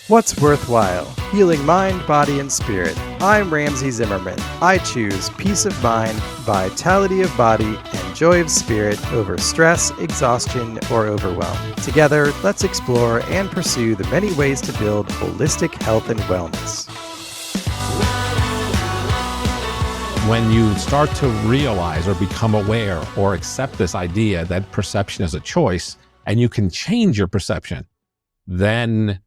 What's worthwhile? Healing mind, body, and spirit. I'm Ramsey Zimmerman. I choose peace of mind, vitality of body, and joy of spirit over stress, exhaustion, or overwhelm. Together, let's explore and pursue the many ways to build holistic health and wellness. When you start to realize or become aware or accept this idea that perception is a choice and you can change your perception, then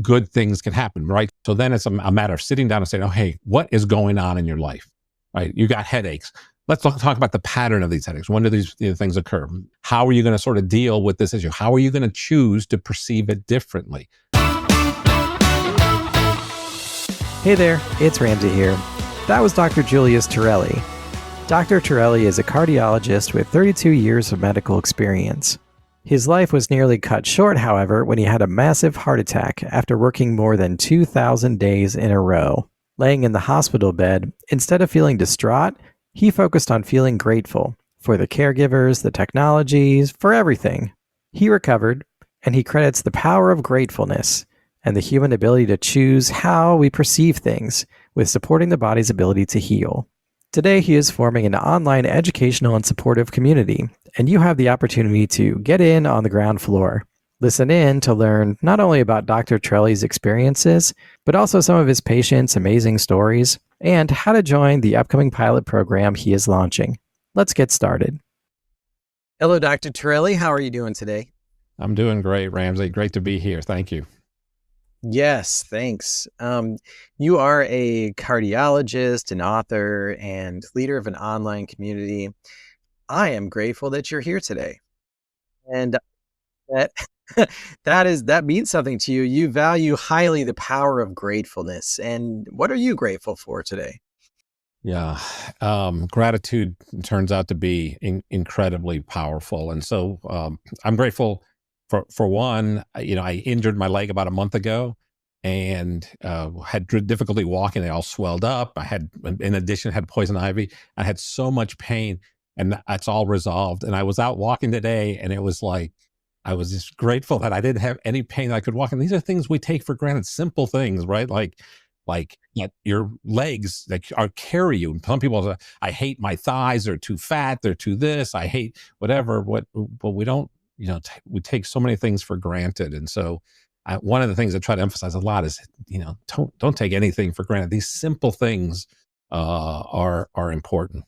good things can happen, right? So then it's a matter of sitting down and saying, oh, hey, what is going on in your life, right? You got headaches. Let's talk about the pattern of these headaches. When do these things occur? How are you going to sort of deal with this issue? How are you going to choose to perceive it differently? Hey there, it's Ramsey here. That was Dr. Julius Torelli. Dr. Torelli is a cardiologist with 32 years of medical experience. His life was nearly cut short, however, when he had a massive heart attack after working more than 2,000 days in a row. Laying in the hospital bed, instead of feeling distraught, he focused on feeling grateful for the caregivers, the technologies, for everything. He recovered, and he credits the power of gratefulness and the human ability to choose how we perceive things with supporting the body's ability to heal. Today, he is forming an online educational and supportive community, and you have the opportunity to get in on the ground floor. Listen in to learn not only about Dr. Torelli's experiences, but also some of his patients' amazing stories, and how to join the upcoming pilot program he is launching. Let's get started. Hello, Dr. Torelli. How are you doing today? I'm doing great, Ramsey. Great to be here. Thank you. Yes, thanks. You are a cardiologist, an author, and leader of an online community. I am grateful that you're here today. And that that means something to you. You value highly the power of gratefulness. And what are you grateful for today? Yeah. Gratitude turns out to be incredibly powerful. And so I'm grateful for one. I injured my leg about a month ago and had difficulty walking. They all swelled up. I had, in addition, had poison ivy. I had so much pain, and that's all resolved. And I was out walking today, and it was like, I was just grateful that I didn't have any pain. I could walk. And these are things we take for granted, simple things, right? Like your legs that are carry you. Some people say, I hate my thighs. They're too fat. They're too this. I hate whatever. But we don't, we take so many things for granted. And so one of the things I try to emphasize a lot is, don't take anything for granted. These simple things are important.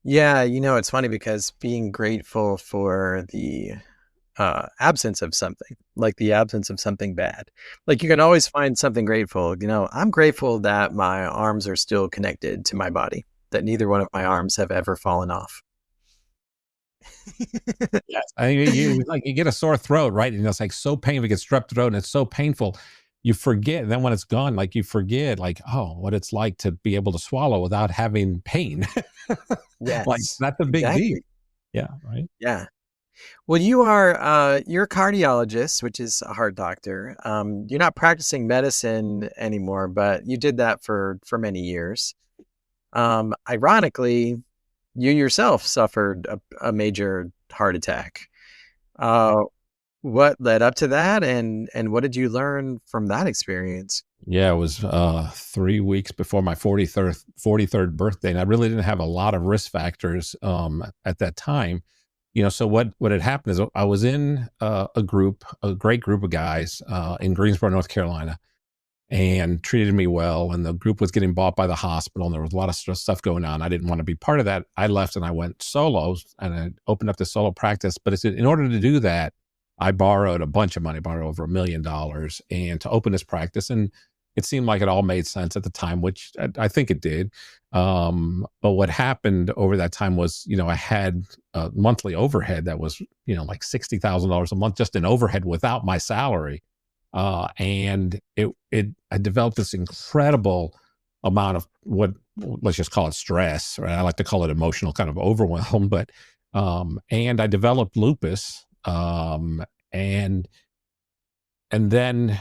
Yeah, it's funny because being grateful for the absence of something, like the absence of something bad. Like you can always find something grateful. I'm grateful that my arms are still connected to my body, that neither one of my arms have ever fallen off. Yes. You get a sore throat, right? And it's like so painful. You get strep throat and it's so painful. You forget. And then when it's gone, you forget, what it's like to be able to swallow without having pain. Yes. That's a big deal. Yeah. Right. Yeah. Well, you're a cardiologist, which is a heart doctor. You're not practicing medicine anymore, but you did that for many years. Ironically, you yourself suffered a major heart attack. What led up to that, and what did you learn from that experience? Yeah, it was 3 weeks before my 43rd birthday, and I really didn't have a lot of risk factors at that time. So what had happened is I was in a great group of guys in Greensboro, North Carolina, and treated me well. And the group was getting bought by the hospital, and there was a lot of stuff going on. I didn't want to be part of that. I left and I went solo, and I opened up the solo practice. But in order to do that, I borrowed a bunch of money, borrowed over $1 million, and to open this practice. And it seemed like it all made sense at the time, which I think it did. But what happened over that time was, I had a monthly overhead that was, like $60,000 a month just in overhead without my salary. And I developed this incredible amount of let's just call it stress, right? I like to call it emotional kind of overwhelm, but, and I developed lupus, and then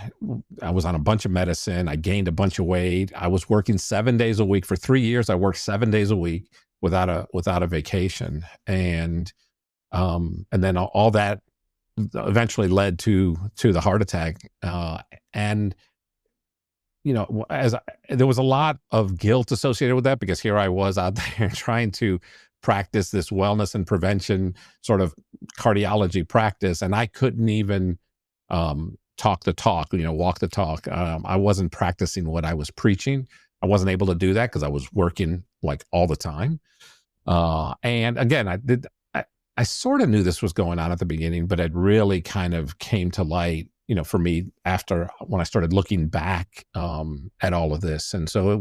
I was on a bunch of medicine. I gained a bunch of weight. I was working 7 days a week for 3 years. I worked 7 days a week without a vacation. And then all that eventually led to the heart attack. And there was a lot of guilt associated with that, because here I was out there trying to practice this wellness and prevention sort of cardiology practice, and I couldn't even talk the talk, walk the talk. I wasn't practicing what I was preaching. I wasn't able to do that because I was working like all the time. And again, I sort of knew this was going on at the beginning, but it really kind of came to light, for me after, when I started looking back at all of this. And so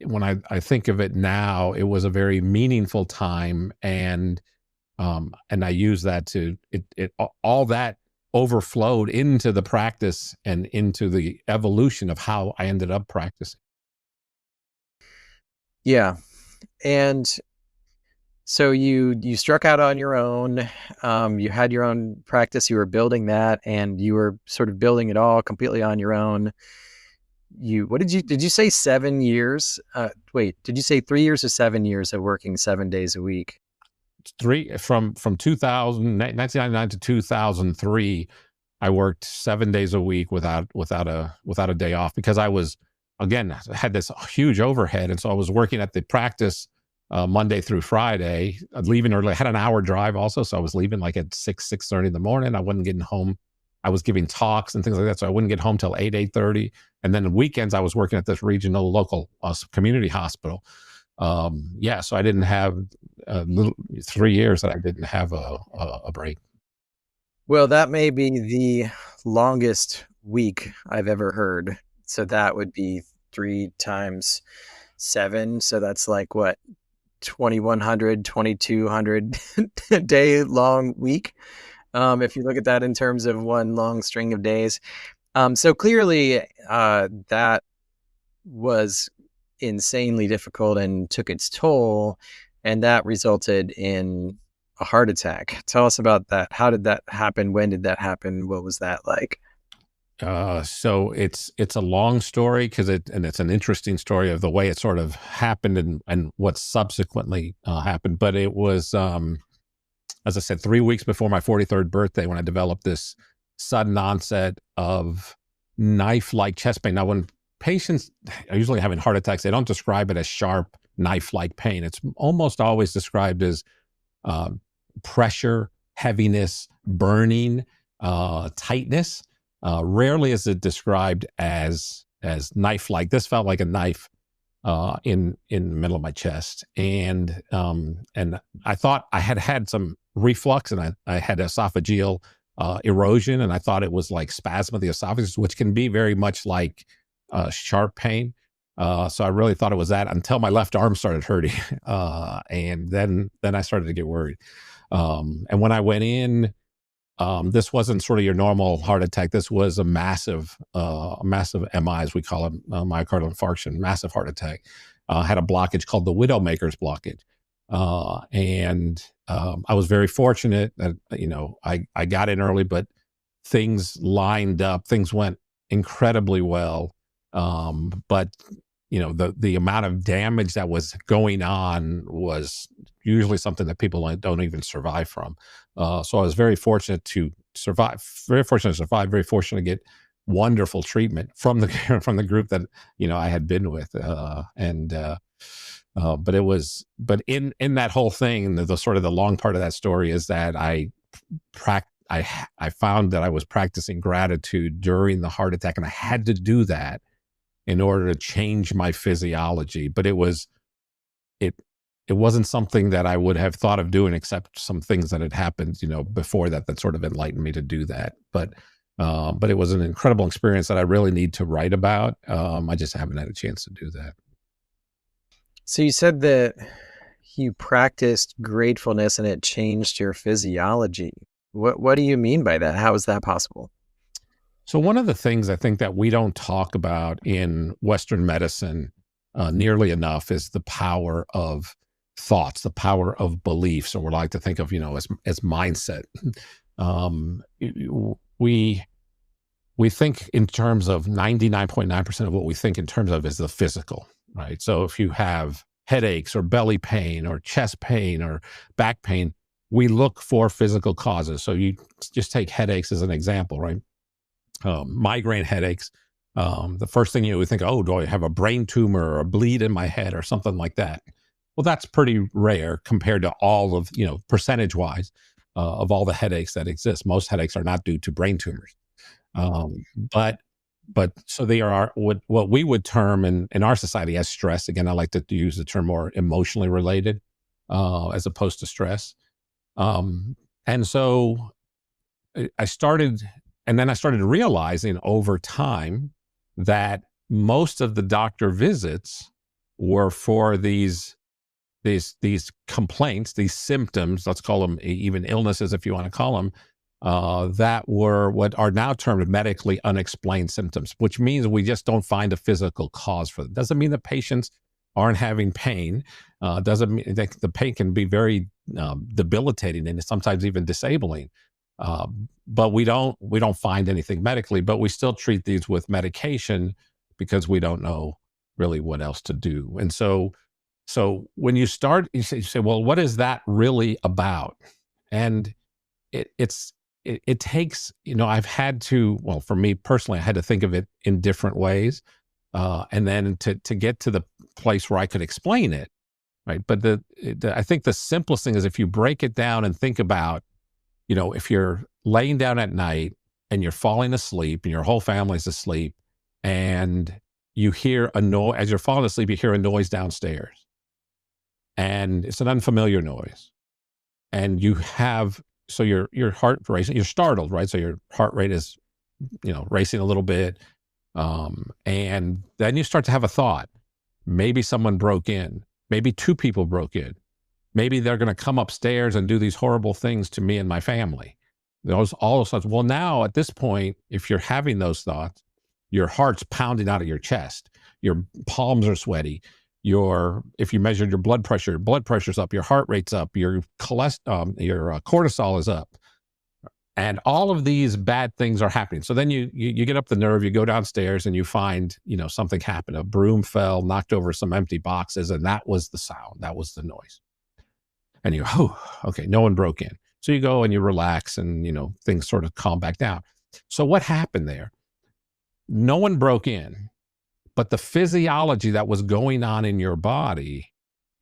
when I think of it now, it was a very meaningful time. And I use that all that overflowed into the practice and into the evolution of how I ended up practicing. Yeah. And so you struck out on your own. You had your own practice. You were building that, and you were sort of building it all completely on your own. Did you say 7 years? Wait, did you say 3 years or 7 years of working 7 days a week? From 1999 to 2003, I worked 7 days a week without a day off, because I was, again, had this huge overhead. And so I was working at the practice Monday through Friday, leaving early. I had an hour drive also. So I was leaving like at 6:30 in the morning. I wasn't getting home. I was giving talks and things like that. So I wouldn't get home till 8:30. And then the weekends I was working at this regional local community hospital. So I didn't have 3 years that I didn't have a break. Well, that may be the longest week I've ever heard. So that would be 3 times 7. So that's like what, 2,100, 2,200 day long week. If you look at that in terms of one long string of days. So clearly that was insanely difficult and took its toll, and that resulted in a heart attack. Tell us about that. How did that happen? When did that happen? What was that like? So it's a long story, and it's an interesting story of the way it sort of happened and what subsequently happened. But it was, as I said, 3 weeks before my 43rd birthday when I developed this sudden onset of knife-like chest pain. Now, when patients are usually having heart attacks, they don't describe it as sharp knife-like pain. It's almost always described as pressure, heaviness, burning, tightness. Rarely is it described as knife-like. This felt like a knife in the middle of my chest, and I thought I had some reflux, and I had esophageal erosion, and I thought it was like spasm of the esophagus, which can be very much like sharp pain. So I really thought it was that, until my left arm started hurting, and then I started to get worried. And when I went in, this wasn't sort of your normal heart attack. This was a massive MI, as we call it, myocardial infarction, massive heart attack. Had a blockage called the Widowmaker's blockage. And I was very fortunate that, I got in early, but things lined up. Things went incredibly well. But the amount of damage that was going on was usually something that people don't even survive from. So I was very fortunate to survive, very fortunate to get wonderful treatment from the group that, I had been with. But in that whole thing, the sort of the long part of that story is that I found that I was practicing gratitude during the heart attack, and I had to do that in order to change my physiology. But it wasn't something that I would have thought of doing, except some things that had happened, before that sort of enlightened me to do that. But it was an incredible experience that I really need to write about. I just haven't had a chance to do that. So you said that you practiced gratefulness and it changed your physiology. What do you mean by that? How is that possible? So one of the things I think that we don't talk about in Western medicine nearly enough is the power of thoughts, the power of beliefs, or what I like to think of, as mindset. We think in terms of 99.9% of what we think in terms of is the physical, right? So if you have headaches or belly pain or chest pain or back pain, we look for physical causes. So you just take headaches as an example, right? Migraine headaches. The first thing you would think, oh, do I have a brain tumor or a bleed in my head or something like that? Well, that's pretty rare compared to all of, percentage wise, of all the headaches that exist. Most headaches are not due to brain tumors. But so they are what we would term in our society as stress. Again, I like to use the term more emotionally related, as opposed to stress. And so I started, and then I started realizing over time that most of the doctor visits were for these complaints, these symptoms, let's call them even illnesses if you want to call them, that were what are now termed medically unexplained symptoms, which means we just don't find a physical cause for them. Doesn't mean the patients aren't having pain. Doesn't mean that the pain can be very debilitating and sometimes even disabling. But we don't find anything medically, but we still treat these with medication because we don't know really what else to do. And so when you start, you say, well, what is that really about? And it takes, I've had to, well, for me personally, I had to think of it in different ways. And then to get to the place where I could explain it, right? But I think the simplest thing is if you break it down and think about, if you're laying down at night and you're falling asleep and your whole family's asleep and you hear a noise, as you're falling asleep, you hear a noise downstairs and it's an unfamiliar noise. And you have, so your heart racing, you're startled, right? So your heart rate is, racing a little bit. And then you start to have a thought, maybe someone broke in, maybe two people broke in. Maybe they're going to come upstairs and do these horrible things to me and my family. Those all those thoughts. Well, now at this point, if you're having those thoughts, your heart's pounding out of your chest. Your palms are sweaty. If you measured your blood pressure's up. Your heart rate's up. Your cortisol is up, and all of these bad things are happening. So then you get up the nerve. You go downstairs and you find something happened. A broom fell, knocked over some empty boxes, and that was the sound. That was the noise. And you go, oh, okay, no one broke in. So you go and you relax and, things sort of calm back down. So what happened there? No one broke in, but the physiology that was going on in your body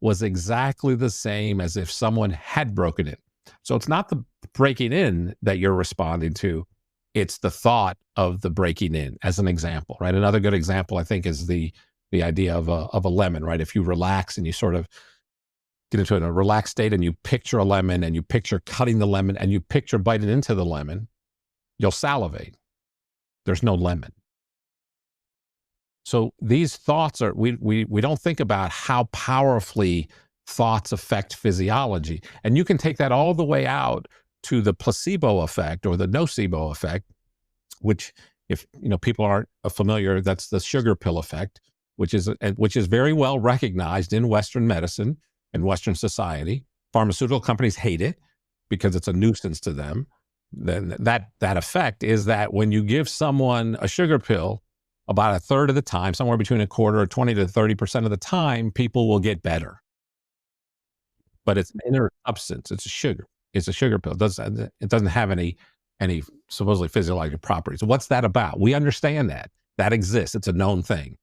was exactly the same as if someone had broken in. So it's not the breaking in that you're responding to. It's the thought of the breaking in, as an example, right? Another good example, I think, is the idea of a lemon, right? If you relax and you sort of get into a relaxed state and you picture a lemon and you picture cutting the lemon and you picture biting into the lemon, you'll salivate. There's no lemon. So these thoughts are, we don't think about how powerfully thoughts affect physiology. And you can take that all the way out to the placebo effect or the nocebo effect, which if people aren't familiar, that's the sugar pill effect, which is very well recognized in Western medicine. In Western society, pharmaceutical companies hate it because it's a nuisance to them. Then that effect is that when you give someone a sugar pill, about a third of the time, somewhere between a quarter or 20 to 30% of the time, people will get better. But it's an inert substance. It's a sugar. It's a sugar pill. It doesn't have any supposedly physiological properties. What's that about? We understand that exists. It's a known thing.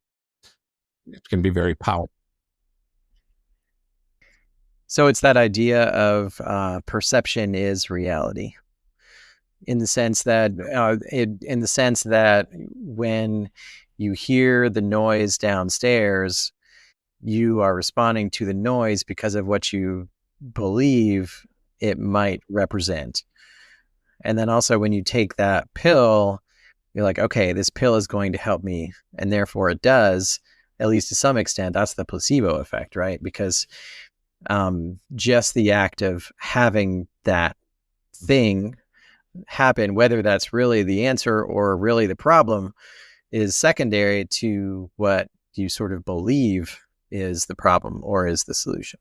It can be very powerful. So it's that idea of perception is reality, in the sense that when you hear the noise downstairs, you are responding to the noise because of what you believe it might represent. And then also when you take that pill, you're like, okay, this pill is going to help me, and therefore it does, at least to some extent. That's the placebo effect, right? Because just the act of having that thing happen, whether that's really the answer or really the problem, is secondary to what you sort of believe is the problem or is the solution.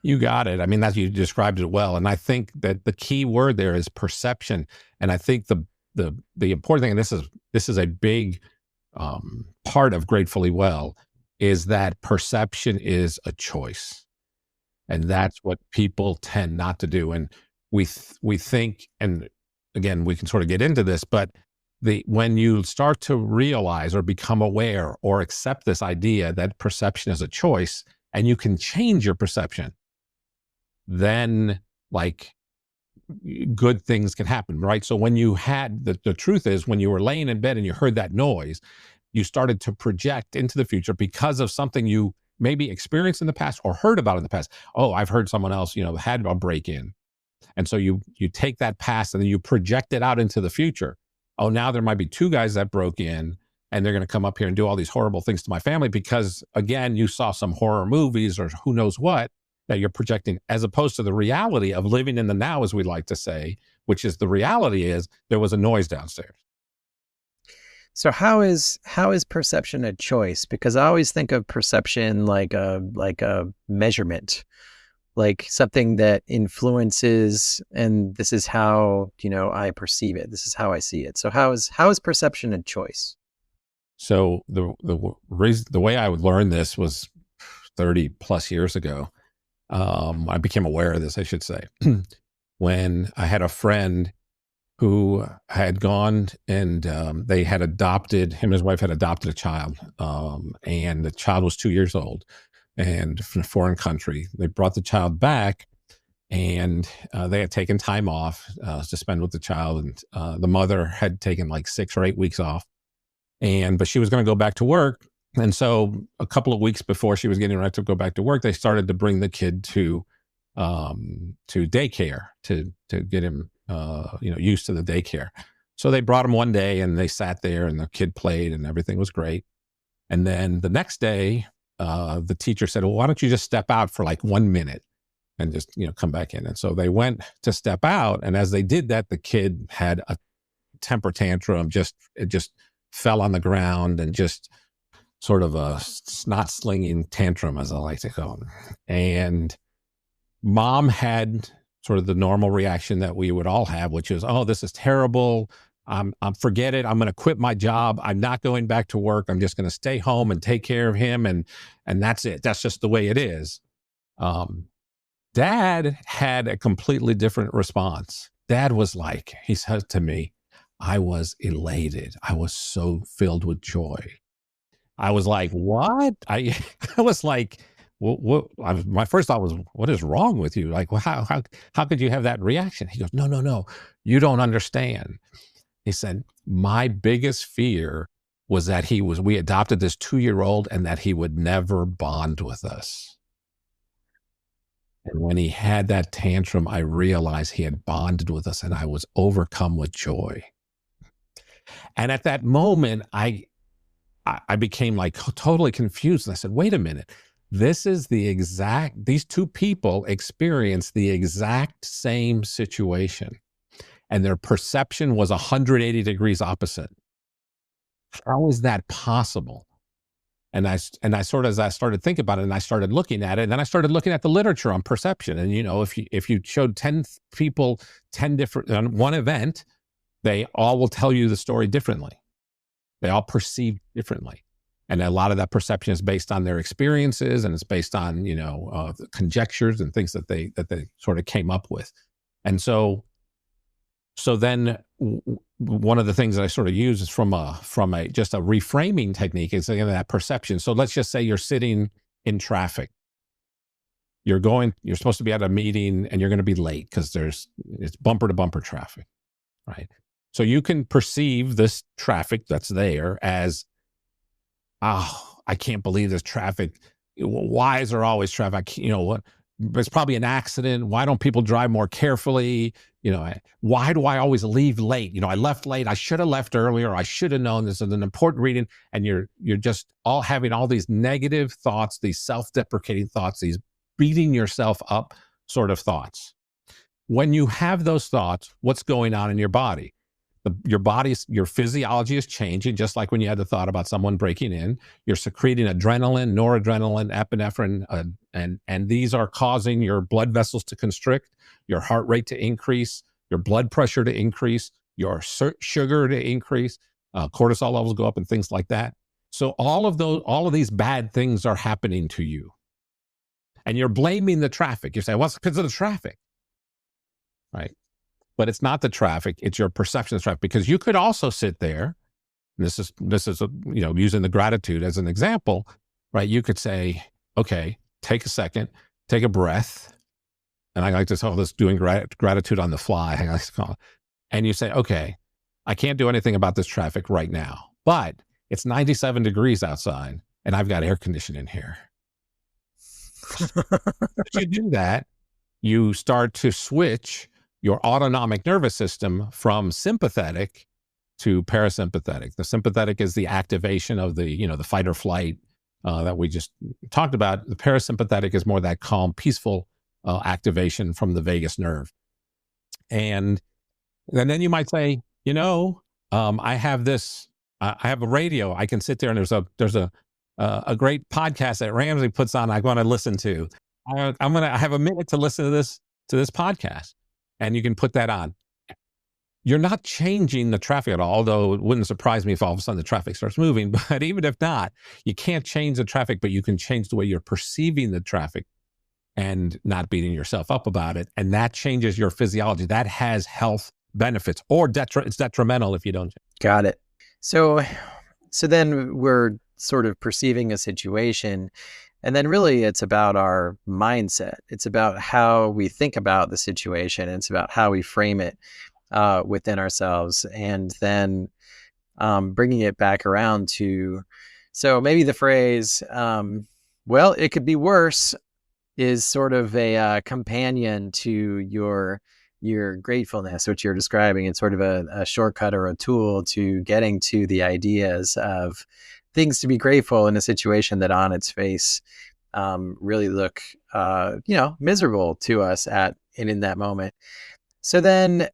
You got it. I mean, that you described it well. And I think that the key word there is perception. And I think the important thing, and this is a big part of Gratefully Well, is that perception is a choice. And that's what people tend not to do. And we think, and again, we can sort of get into this, but when you start to realize or become aware or accept this idea that perception is a choice and you can change your perception, then like good things can happen, right? So when you had the truth is, when you were laying in bed and you heard that noise, you started to project into the future because of something you maybe experienced in the past or heard about in the past. Oh, I've heard someone else, had a break in. And so you take that past and then you project it out into the future. Oh, now there might be two guys that broke in and they're going to come up here and do all these horrible things to my family because, again, you saw some horror movies or who knows what that you're projecting, as opposed to the reality of living in the now, as we like to say, which is the reality is there was a noise downstairs. So how is perception a choice? Because I always think of perception like a measurement, like something that influences, and this is how, I perceive it. This is how I see it. So how is perception a choice? So the way I would learn this was 30 plus years ago. I became aware of this, I should say, when I had a friend who had gone and they had adopted, him and his wife had adopted a child, and the child was 2 years old and from a foreign country. They brought the child back and they had taken time off to spend with the child. And the mother had taken like 6 or 8 weeks off, but she was going to go back to work. And so a couple of weeks before she was getting ready to go back to work, they started to bring the kid to daycare to get him used to the daycare. So they brought him one day and they sat there and the kid played and everything was great. And then the next day, the teacher said, well, why don't you just step out for like 1 minute and just, come back in. And so they went to step out. And as they did that, the kid had a temper tantrum, it just fell on the ground and just sort of a snot slinging tantrum, as I like to call it. And mom had sort of the normal reaction that we would all have, which is, oh, this is terrible. I'm forget it. I'm going to quit my job. I'm not going back to work. I'm just going to stay home and take care of him. And that's it. That's just the way it is. Dad had a completely different response. Dad was like, he said to me, I was elated. I was so filled with joy. I was like, what? I was like, my first thought was, what is wrong with you? Like, well, how could you have that reaction? He goes, no, you don't understand. He said, my biggest fear was that we adopted this 2-year-old and that he would never bond with us. And when he had that tantrum, I realized he had bonded with us and I was overcome with joy. And at that moment, I became like totally confused. And I said, wait a minute. These two people experienced the exact same situation and their perception was 180 degrees opposite. How is that possible? And I sort of, as I started thinking about it and I started looking at it, and then I started looking at the literature on perception. And, if you showed 10 people, 10 different, on one event, they all will tell you the story differently. They all perceive differently. And a lot of that perception is based on their experiences and it's based on, the conjectures and things that they sort of came up with. And so then one of the things that I sort of use is from just a reframing technique is again that perception. So let's just say you're sitting in traffic. You're supposed to be at a meeting and you're going to be late because it's bumper to bumper traffic, right? So you can perceive this traffic that's there as, I can't believe there's traffic. Why is there always traffic? What? It's probably an accident. Why don't people drive more carefully? Why do I always leave late? I left late. I should have left earlier. I should have known this is an important reading. And you're just all having all these negative thoughts, these self-deprecating thoughts, these beating yourself up sort of thoughts. When you have those thoughts, what's going on in your body? Your physiology is changing, just like when you had the thought about someone breaking in. You're secreting adrenaline, noradrenaline, epinephrine, and these are causing your blood vessels to constrict, your heart rate to increase, your blood pressure to increase, your sugar to increase, cortisol levels go up, and things like that. So all of these bad things are happening to you, and you're blaming the traffic. You're saying, "Well, it's because of the traffic." right? But it's not the traffic, it's your perception of traffic. Because you could also sit there, and this is using the gratitude as an example, right? You could say, okay, take a second, take a breath. And I like to call this doing gratitude on the fly. I like to call it. And you say, okay, I can't do anything about this traffic right now, but it's 97 degrees outside and I've got air conditioning here. As you do that, you start to switch your autonomic nervous system from sympathetic to parasympathetic. The sympathetic is the activation of the fight or flight that we just talked about. The parasympathetic is more that calm, peaceful activation from the vagus nerve. And then you might say, I have this. I have a radio. I can sit there, and there's a great podcast that Ramsey puts on. I want to listen to. I have a minute to listen to this podcast, and you can put that on. You're not changing the traffic at all, although it wouldn't surprise me if all of a sudden the traffic starts moving. But even if not, you can't change the traffic, but you can change the way you're perceiving the traffic and not beating yourself up about it. And that changes your physiology. That has health benefits, or it's detrimental if you don't. Got it. So then we're sort of perceiving a situation, and then really it's about our mindset. It's about how we think about the situation. It's about how we frame it within ourselves, and then bringing it back around to, so maybe the phrase, well, it could be worse, is sort of a companion to your gratefulness, which you're describing. It's sort of a shortcut or a tool to getting to the ideas of things to be grateful in a situation that on its face really look miserable to us in that moment. So then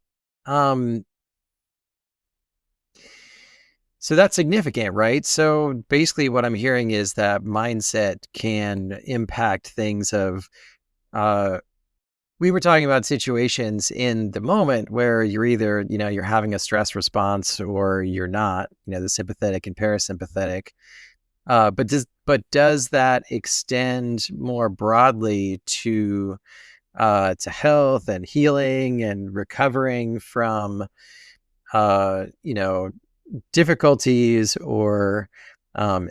so that's significant, right? So basically what I'm hearing is that mindset can impact things of, we were talking about situations in the moment where you're either, you're having a stress response or you're not, the sympathetic and parasympathetic. But does that extend more broadly to health and healing and recovering from, difficulties or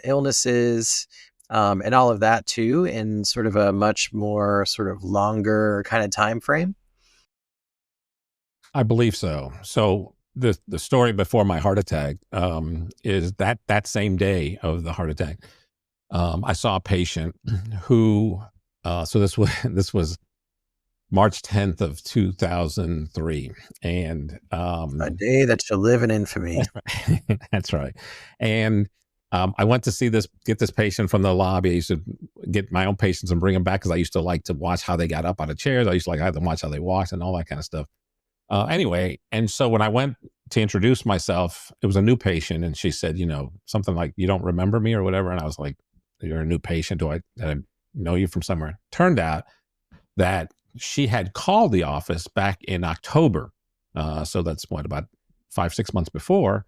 illnesses, and all of that too, in sort of a much more sort of longer kind of time frame? I believe so. So the story before my heart attack is that same day of the heart attack, I saw a patient who, so this was March 10th of 2003. And a day that shall live in infamy. That's right. And I went to get this patient from the lobby. I used to get my own patients and bring them back because I used to like to watch how they got up out of chairs. I used to have them watch how they walked and all that kind of stuff. Anyway, and so when I went to introduce myself, it was a new patient, and she said, something like, "You don't remember me," or whatever. And I was like, "You're a new patient. Do I know you from somewhere?" Turned out that she had called the office back in October. So that's about 5-6 months before.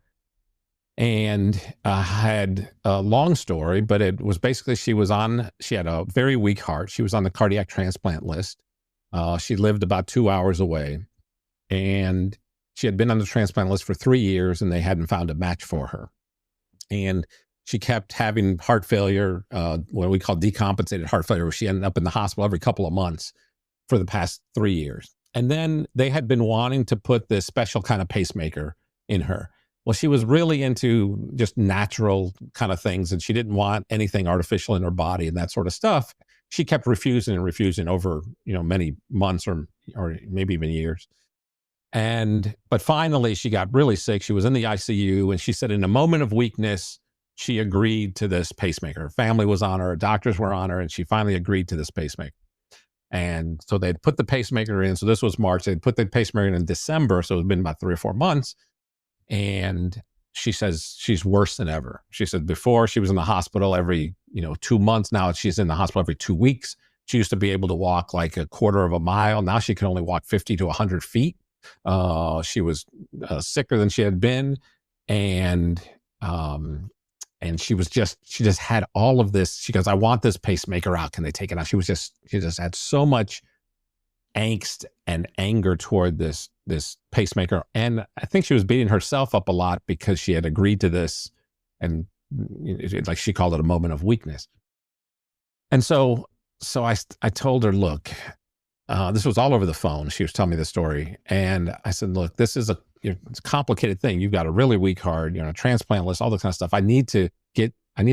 And I had a long story, but it was basically she had a very weak heart. She was on the cardiac transplant list. She lived about 2 hours away, and she had been on the transplant list for 3 years, and they hadn't found a match for her. And she kept having heart failure, what we call decompensated heart failure, where she ended up in the hospital every couple of months for the past 3 years. And then they had been wanting to put this special kind of pacemaker in her. Well, she was really into just natural kind of things, and she didn't want anything artificial in her body and that sort of stuff. She kept refusing and refusing over, many months or maybe even years. But finally she got really sick. She was in the ICU, and she said in a moment of weakness, she agreed to this pacemaker. Her family was on her, doctors were on her, and she finally agreed to this pacemaker. And so they'd put the pacemaker in. So this was March. They'd put the pacemaker in December. So it's been about 3 or 4 months. And she says she's worse than ever. She said before she was in the hospital every, 2 months. Now she's in the hospital every 2 weeks. She used to be able to walk like a quarter of a mile. Now she can only walk 50 to 100 feet. She was sicker than she had been. And she just had all of this. She goes, "I want this pacemaker out. Can they take it out?" She just had so much angst and anger toward this pacemaker. And I think she was beating herself up a lot because she had agreed to this, and like she called it a moment of weakness. And so I told her, look, this was all over the phone. She was telling me the story. And I said, look, this is it's a complicated thing. You've got a really weak heart, a transplant list, all this kind of stuff. I need to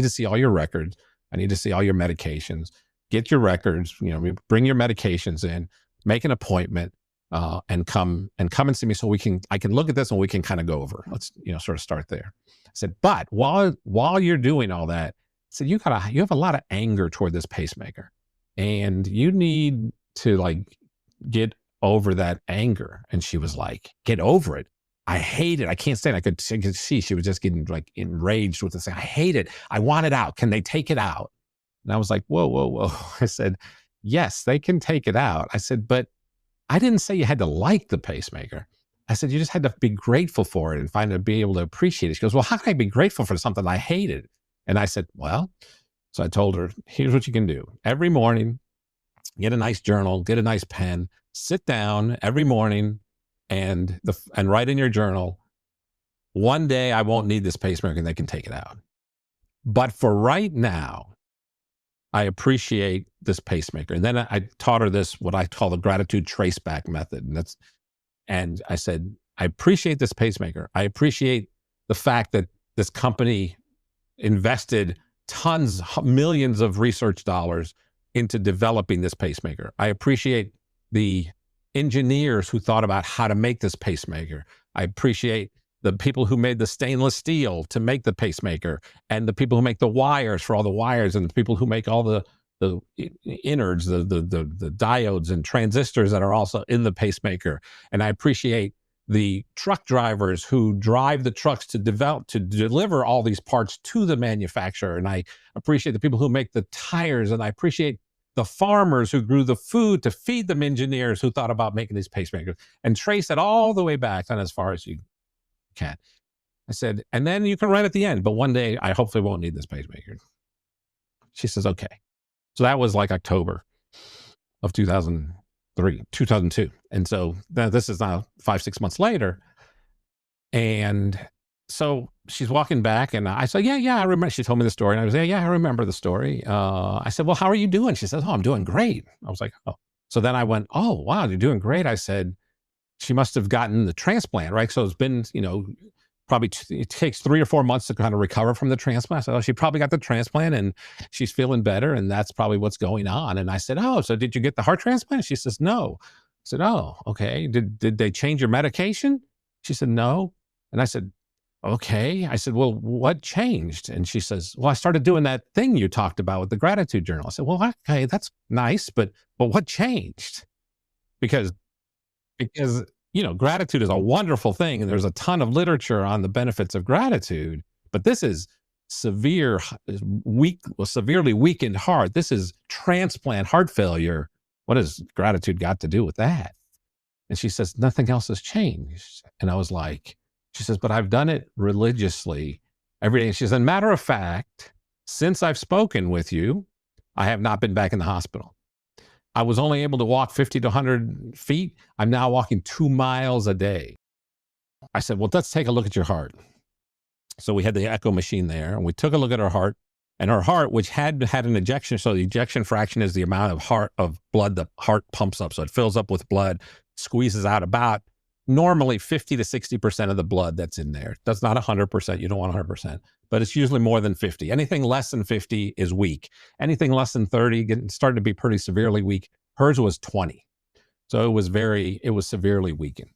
see all your records. I need to see all your medications. Get your records, bring your medications in, make an appointment, and come and see me so I can look at this and we can kind of go over. Let's, sort of start there. I said, but while you're doing all that, I said, you have a lot of anger toward this pacemaker, and you need to get over that anger. And she was like, get over it. I hate it. I can't stand it. I could see she was just getting enraged with this. I hate it. I want it out. Can they take it out? And I was like, whoa. I said, yes, they can take it out. I said, but I didn't say you had to like the pacemaker. I said, you just had to be grateful for it and be able to appreciate it. She goes, well, how can I be grateful for something I hated? And I said, well, so I told her, here's what you can do. Every morning, get a nice journal, get a nice pen, sit down every morning and write in your journal, one day I won't need this pacemaker and they can take it out. But for right now, I appreciate this pacemaker. And then I taught her this, what I call the gratitude traceback method. And I said, I appreciate this pacemaker. I appreciate the fact that this company invested millions of research dollars into developing this pacemaker. I appreciate the engineers who thought about how to make this pacemaker. I appreciate the people who made the stainless steel to make the pacemaker, and the people who make the wires for all the wires, and the people who make all the innards, the diodes and transistors that are also in the pacemaker. And I appreciate the truck drivers who drive the trucks to deliver all these parts to the manufacturer. And I appreciate the people who make the tires, and I appreciate the farmers who grew the food to feed them engineers who thought about making these pacemakers, and trace it all the way back and as far as you can. I said, and then you can write at the end, but one day I hopefully won't need this pacemaker. She says, okay. So that was October of 2002. And so this is now 5-6 months later. And so she's walking back, and I said, yeah, I remember. She told me the story, and I was like, yeah, I remember the story. I said, well, how are you doing? She says, oh, I'm doing great. I was like, oh. So then I went, oh, wow, you're doing great. I said, she must have gotten the transplant, right? So it's been, probably it takes 3 or 4 months to kind of recover from the transplant. I said, oh, she probably got the transplant and she's feeling better, and that's probably what's going on. And I said, oh, so did you get the heart transplant? She says, no. I said, oh, okay. Did they change your medication? She said, no. And I said, okay. I said, well, what changed? And she says, well, I started doing that thing you talked about with the gratitude journal. I said, well, okay, that's nice, but what changed? Because gratitude is a wonderful thing, and there's a ton of literature on the benefits of gratitude, but this is severely weakened heart. This is transplant heart failure. What has gratitude got to do with that? And she says, nothing else has changed. And I was like, she says, but I've done it religiously every day. And she says, matter of fact, since I've spoken with you, I have not been back in the hospital. I was only able to walk 50 to 100 feet. I'm now walking 2 miles a day. I said, well, let's take a look at your heart. So we had the echo machine there, and we took a look at her heart, and her heart, which had an ejection. So the ejection fraction is the amount of blood the heart pumps up. So it fills up with blood, squeezes out about normally 50 to 60% of the blood that's in there. That's not 100%. You don't want 100%, but it's usually more than 50. Anything less than 50 is weak. Anything less than 30 started to be pretty severely weak. Hers was 20. So it was severely weakened.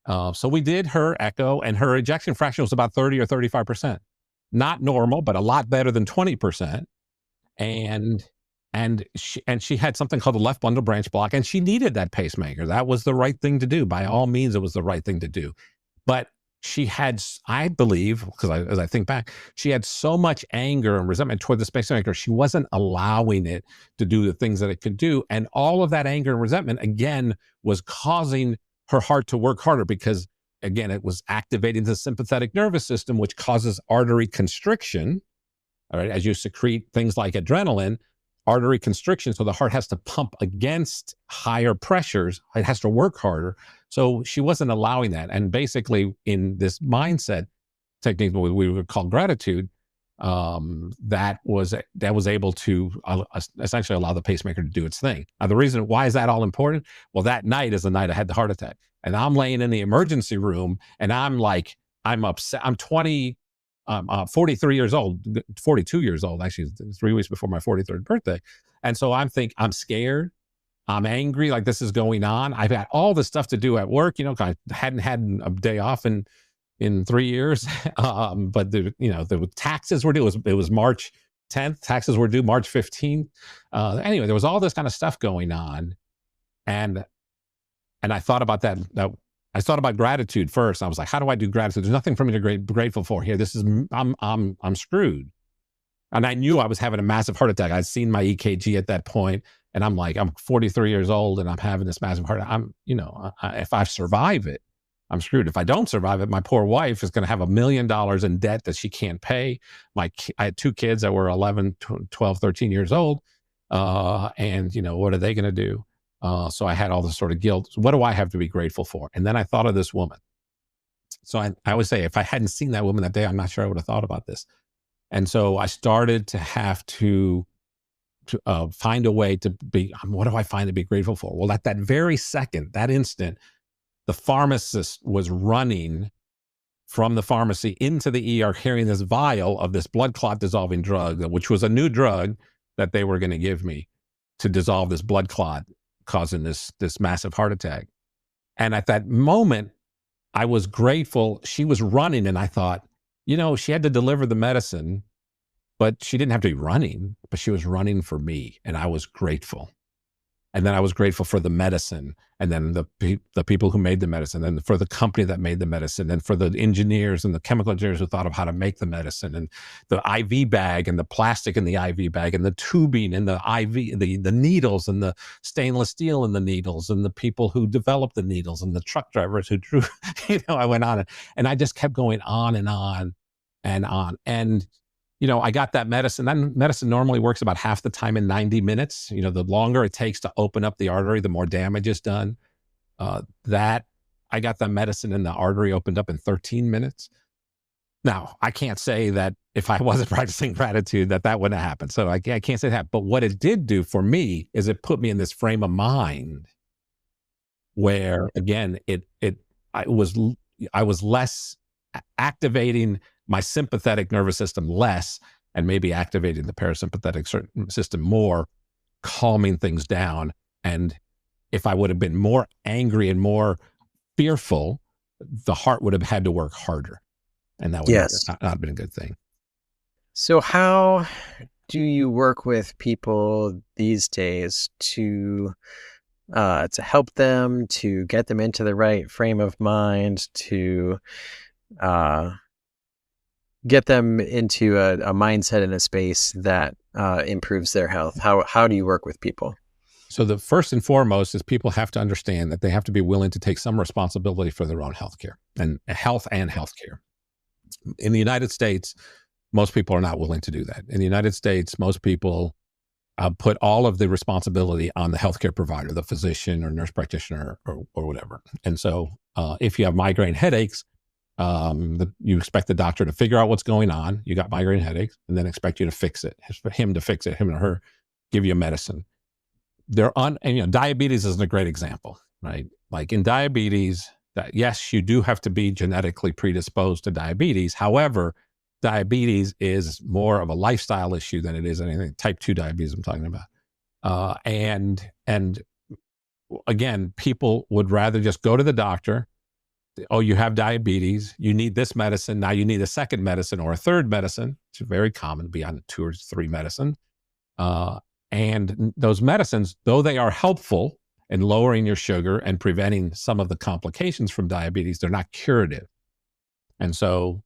So we did her echo, and her ejection fraction was about 30 or 35%. Not normal, but a lot better than 20%. And she had something called the left bundle branch block, and she needed that pacemaker. That was the right thing to do. By all means, it was the right thing to do. But she had, I believe, because as I think back, she had so much anger and resentment toward this pacemaker. She wasn't allowing it to do the things that it could do. And all of that anger and resentment, again, was causing her heart to work harder because, again, it was activating the sympathetic nervous system, which causes artery constriction, all right, as you secrete things like adrenaline. artery constriction. So the heart has to pump against higher pressures. It has to work harder. So she wasn't allowing that. And basically in this mindset technique, what we would call gratitude, that was able to essentially allow the pacemaker to do its thing. Now, the reason why is that all important? Well, that night is the night I had the heart attack, and I'm laying in the emergency room, and I'm upset. I'm 43 years old, 42 years old, actually 3 weeks before my 43rd birthday. And so I'm scared. I'm angry, like this is going on. I've got all this stuff to do at work. I hadn't had a day off in 3 years. But the taxes were due. It was March 10th. Taxes were due March 15th. Anyway, there was all this kind of stuff going on. And I thought about that. I thought about gratitude first. I was like, how do I do gratitude? There's nothing for me to be grateful for here. I'm screwed. And I knew I was having a massive heart attack. I'd seen my EKG at that point, and I'm like, I'm 43 years old and I'm having this massive heart attack. If I survive it, I'm screwed. If I don't survive it, my poor wife is going to have $1 million in debt that she can't pay. I had 2 kids that were 11, 12, 13 years old. And what are they going to do? So I had all this sort of guilt. So what do I have to be grateful for? And then I thought of this woman. So I would say if I hadn't seen that woman that day, I'm not sure I would have thought about this. And so I started to have to find a way to be, what do I find to be grateful for? Well, at that very second, that instant, the pharmacist was running from the pharmacy into the ER carrying this vial of this blood clot dissolving drug, which was a new drug that they were going to give me to dissolve this blood clot, causing this massive heart attack. And at that moment, I was grateful. She was running, and I thought, she had to deliver the medicine, but she didn't have to be running, but she was running for me, and I was grateful. And then I was grateful for the medicine, and then the people who made the medicine, and for the company that made the medicine, and for the engineers and the chemical engineers who thought of how to make the medicine, and the IV bag and the plastic in the IV bag and the tubing and the IV, the needles and the stainless steel in the needles, and the people who developed the needles and the truck drivers who drew, I went on and I just kept going on and on and on. And I got that medicine. That medicine normally works about half the time in 90 minutes. The longer it takes to open up the artery, the more damage is done. That I got that medicine and the artery opened up in 13 minutes. Now, I can't say that if I wasn't practicing gratitude, that wouldn't have happened. So I can't say that. But what it did do for me is it put me in this frame of mind where, again, I was less activating my sympathetic nervous system less, and maybe activating the parasympathetic system more, calming things down. And if I would have been more angry and more fearful, the heart would have had to work harder. And that would not have been a good thing. So how do you work with people these days to help them, to get them into the right frame of mind, to get them into a mindset and a space that improves their health? How do you work with people? So the first and foremost is people have to understand that they have to be willing to take some responsibility for their own healthcare and healthcare. In the United States, most people are not willing to do that. In the United States, most people put all of the responsibility on the healthcare provider, the physician or nurse practitioner or whatever. And so if you have migraine headaches, you expect the doctor to figure out what's going on. You got migraine headaches, and then expect you to fix it. Him to fix it, him or her, give you medicine. Diabetes is a great example, right? Like in diabetes, yes, you do have to be genetically predisposed to diabetes. However, diabetes is more of a lifestyle issue than it is anything. Type 2 diabetes I'm talking about. And again, people would rather just go to the doctor. Oh, you have diabetes. You need this medicine. Now you need a second medicine or a third medicine. It's very common beyond 2 or 3 medicines. And those medicines, though they are helpful in lowering your sugar and preventing some of the complications from diabetes, they're not curative. And so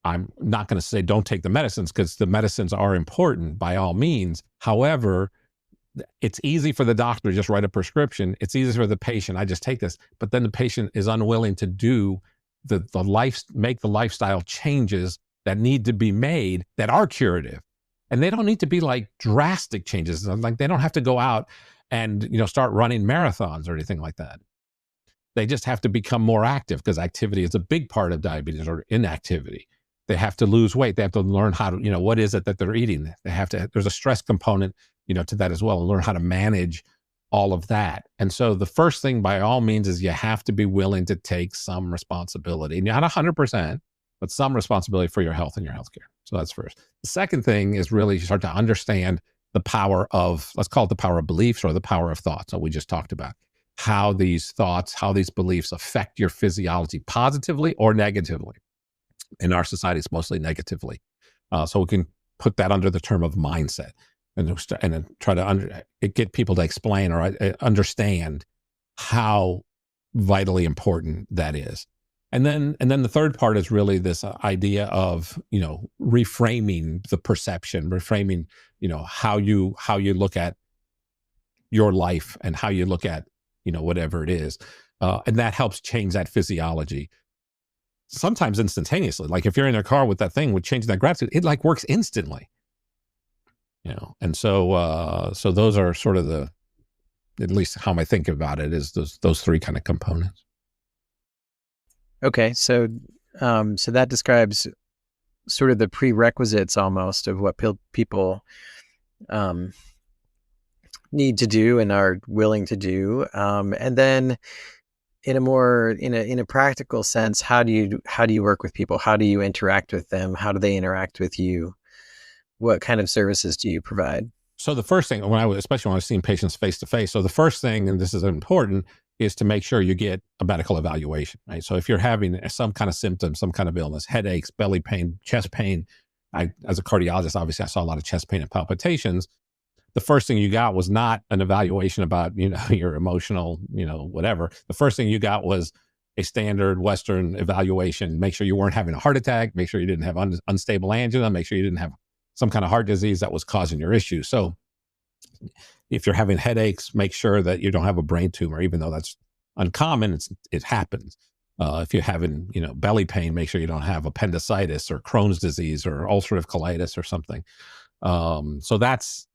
I'm not going to say don't take the medicines, because the medicines are important by all means. However, it's easy for the doctor to just write a prescription. It's easy for the patient. I just take this, but then the patient is unwilling to do make the lifestyle changes that need to be made that are curative. And they don't need to be like drastic changes. Like they don't have to go out and, start running marathons or anything like that. They just have to become more active, because activity is a big part of diabetes, or inactivity. They have to lose weight. They have to learn how to, what is it that they're eating? They have to, there's a stress component, to that as well, and learn how to manage all of that. And so the first thing by all means is you have to be willing to take some responsibility, not 100%, but some responsibility for your health and your healthcare. So that's first. The second thing is really start to understand the power of, let's call it the power of beliefs, or the power of thoughts that we just talked about. How these thoughts, how these beliefs affect your physiology positively or negatively. In our society, it's mostly negatively. So we can put that under the term of mindset, and then try to get people to explain or understand how vitally important that is. And then the third part is really this idea of, reframing the perception, reframing, how you look at your life and how you look at, whatever it is. And that helps change that physiology. Sometimes instantaneously. Like if you're in a car with that thing, with changing that gratitude, it like works instantly. And so those are sort of at least how I think about it, is those three kind of components. Okay, so that describes sort of the prerequisites almost of what people need to do and are willing to do, and then in a practical sense, how do you work with people? How do you interact with them? How do they interact with you? What kind of services do you provide? So the first thing, especially when I was seeing patients face to face, so the first thing, and this is important, is to make sure you get a medical evaluation, right? So if you're having some kind of symptom, some kind of illness, headaches, belly pain, chest pain, as a cardiologist, obviously I saw a lot of chest pain and palpitations. The first thing you got was not an evaluation about, your emotional, whatever. The first thing you got was a standard Western evaluation. Make sure you weren't having a heart attack. Make sure you didn't have unstable angina. Make sure you didn't have some kind of heart disease that was causing your issue. So if you're having headaches, make sure that you don't have a brain tumor, even though that's uncommon. It happens. If you're having, belly pain, make sure you don't have appendicitis or Crohn's disease or ulcerative colitis or something. So that's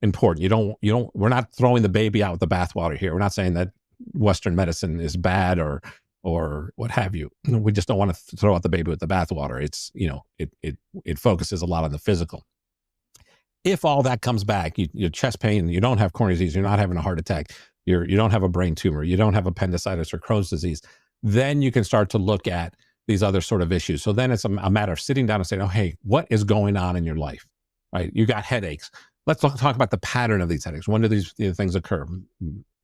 important. We're not throwing the baby out with the bathwater here. We're not saying that Western medicine is bad or what have you. We just don't want to throw out the baby with the bathwater. It's, it focuses a lot on the physical. If all that comes back, your chest pain, you don't have coronary disease, you're not having a heart attack, you don't have a brain tumor, you don't have appendicitis or Crohn's disease, then you can start to look at these other sort of issues. So then it's a matter of sitting down and saying, oh, hey, what is going on in your life, right? You got headaches. Let's talk about the pattern of these headaches. When do these things occur?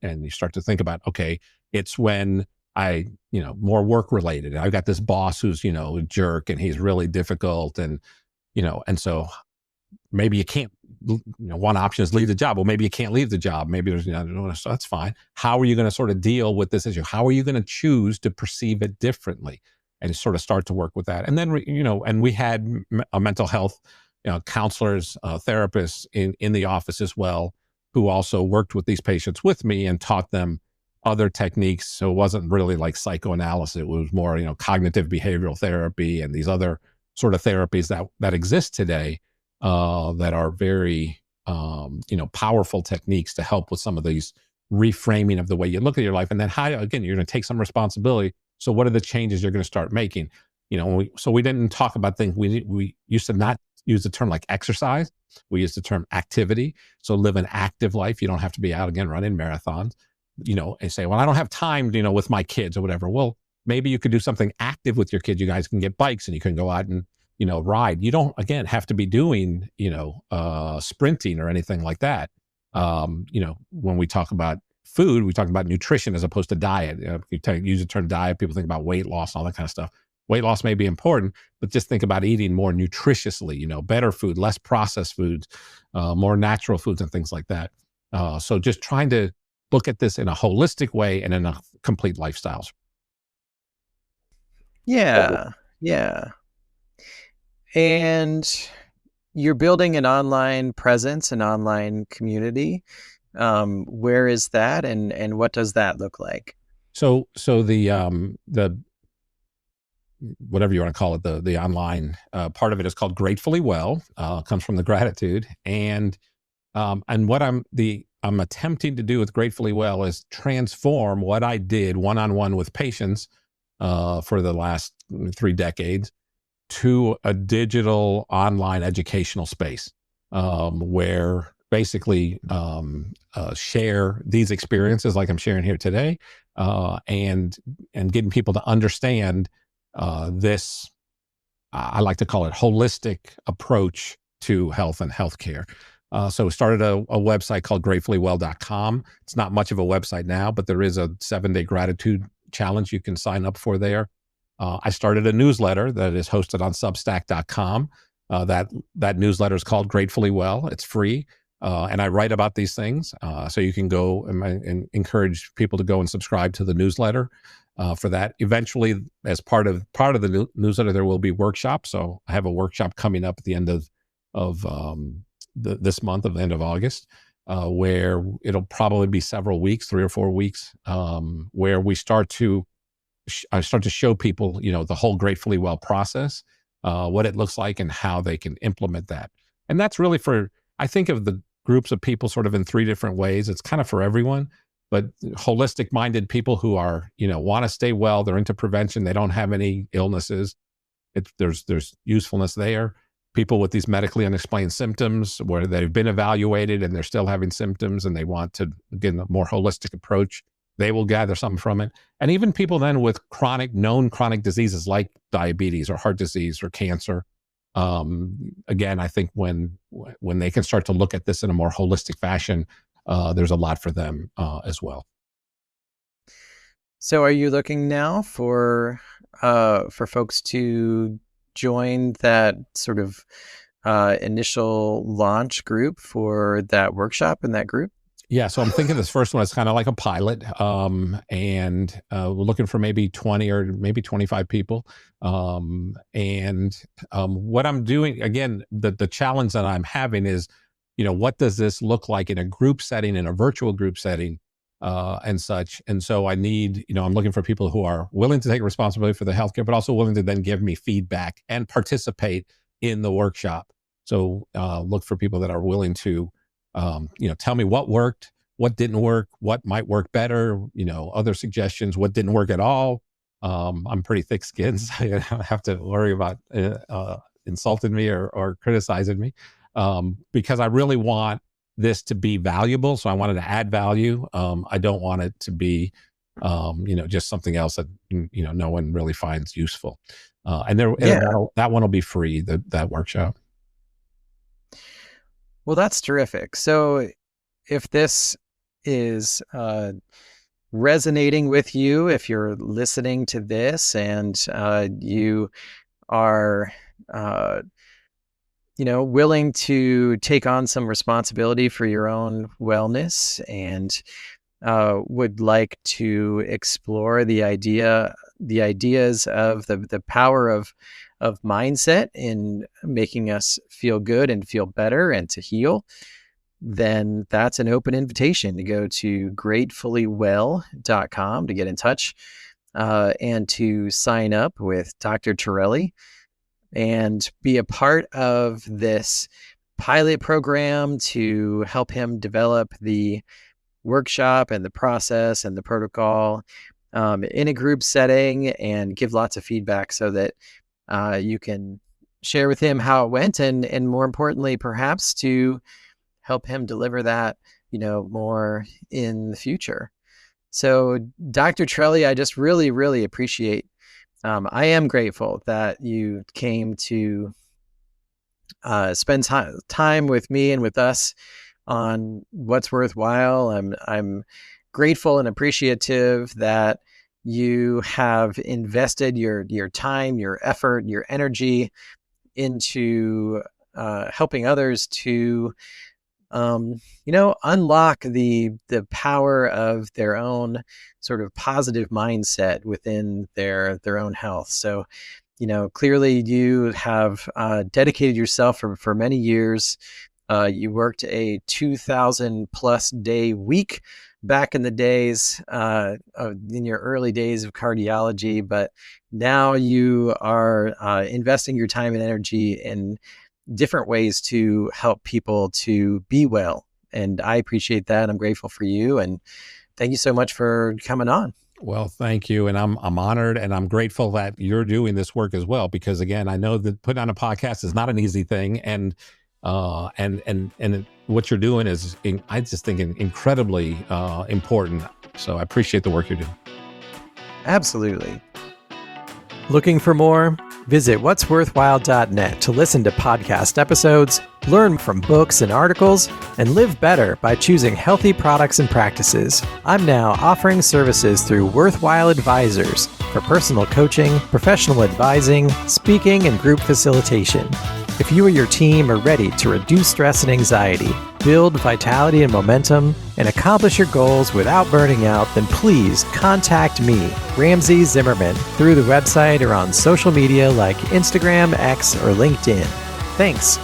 And you start to think about, okay, it's when more work related. I've got this boss who's, a jerk and he's really difficult. And so maybe you can't, one option is leave the job. Well, maybe you can't leave the job. Maybe there's, so that's fine. How are you going to sort of deal with this issue? How are you going to choose to perceive it differently and sort of start to work with that? And then, and we had a mental health, counselors, therapists in the office as well, who also worked with these patients with me and taught them other techniques. So it wasn't really like psychoanalysis. It was more, cognitive behavioral therapy and these other sort of therapies that exist today, that are very, powerful techniques to help with some of these reframing of the way you look at your life. And then how, again, you're going to take some responsibility. So what are the changes you're going to start making? So we didn't talk about things. We used to not use the term like exercise. We use the term activity. So live an active life. You don't have to be out again running marathons, and say, well, I don't have time, with my kids or whatever. Well, maybe you could do something active with your kids. You guys can get bikes and you can go out and, ride. You don't, again, have to be doing, sprinting or anything like that. When we talk about food, we talk about nutrition as opposed to diet. You use the term diet, people think about weight loss and all that kind of stuff. Weight loss may be important, but just think about eating more nutritiously, better food, less processed foods, more natural foods and things like that. So just trying to look at this in a holistic way and in a complete lifestyle. Yeah. And you're building an online presence, an online community. Where is that, and what does that look like? So the whatever you want to call it, the online part of it is called Gratefully Well. Comes from the gratitude, and what I'm attempting to do with Gratefully Well is transform what I did one-on-one with patients for the last 3 decades to a digital online educational space where basically share these experiences like I'm sharing here today, and getting people to understand this, I like to call it holistic approach to health and healthcare. So we started a website called gratefully-well.com. It's not much of a website now, but there is a 7-day gratitude challenge you can sign up for there. I started a newsletter that is hosted on substack.com. That newsletter is called Gratefully Well. It's free. And I write about these things. So you can go and encourage people to go and subscribe to the newsletter for that. Eventually, as part of the newsletter, there will be workshops. So I have a workshop coming up at the end of this month, of the end of August, where it'll probably be several weeks, 3 or 4 weeks, where we start to show people, the whole Gratefully Well process, what it looks like and how they can implement that. And that's really I think of the groups of people sort of in 3 different ways. It's kind of for everyone, but holistic minded people who are, want to stay well, they're into prevention, they don't have any illnesses. There's usefulness there. People with these medically unexplained symptoms where they've been evaluated and they're still having symptoms and they want to get a more holistic approach, they will gather something from it. And even people then with known chronic diseases like diabetes or heart disease or cancer. Again, I think when they can start to look at this in a more holistic fashion, there's a lot for them as well. So are you looking now for folks to join that sort of initial launch group for that workshop in that group? Yeah, so I'm thinking this first one is kind of like a pilot, and we're looking for maybe 20 or maybe 25 people. What I'm doing, again, the challenge that I'm having is, what does this look like in a group setting, in a virtual group setting, and such. And so I need, I'm looking for people who are willing to take responsibility for the healthcare, but also willing to then give me feedback and participate in the workshop. So look for people that are willing to tell me what worked, what didn't work, what might work better, other suggestions, what didn't work at all. I'm pretty thick skinned, so I don't have to worry about insulting me or criticizing me, because I really want this to be valuable. So I wanted to add value. I don't want it to be, just something else that, no one really finds useful. That one will be free, that workshop. Well, that's terrific. So if this is resonating with you, if you're listening to this and you are, willing to take on some responsibility for your own wellness and would like to explore the ideas of the power of mindset in making us feel good and feel better and to heal, then that's an open invitation to go to gratefully-well.com to get in touch and to sign up with Dr. Torelli and be a part of this pilot program to help him develop the workshop and the process and the protocol in a group setting and give lots of feedback so that you can share with him how it went and more importantly, perhaps to help him deliver that, more in the future. So Dr. Torelli, I just really, really appreciate, I am grateful that you came to spend time with me and with us on what's worthwhile. I'm grateful and appreciative that you have invested your time, your effort, your energy into helping others to, unlock the power of their own sort of positive mindset within their own health. So, clearly you have dedicated yourself for many years You worked a 2,000 plus day week back in the days, in your early days of cardiology, but now you are investing your time and energy in different ways to help people to be well. And I appreciate that. I'm grateful for you. And thank you so much for coming on. Well, thank you. And I'm honored and I'm grateful that you're doing this work as well, because again, I know that putting on a podcast is not an easy thing. And what you're doing is, I just think, incredibly important. So I appreciate the work you're doing. Absolutely. Looking for more? Visit what'sworthwhile.net to listen to podcast episodes, learn from books and articles, and live better by choosing healthy products and practices. I'm now offering services through Worthwhile Advisors for personal coaching, professional advising, speaking, and group facilitation. If you or your team are ready to reduce stress and anxiety, build vitality and momentum, and accomplish your goals without burning out, then please contact me, Ramsey Zimmerman, through the website or on social media like Instagram, X, or LinkedIn. Thanks.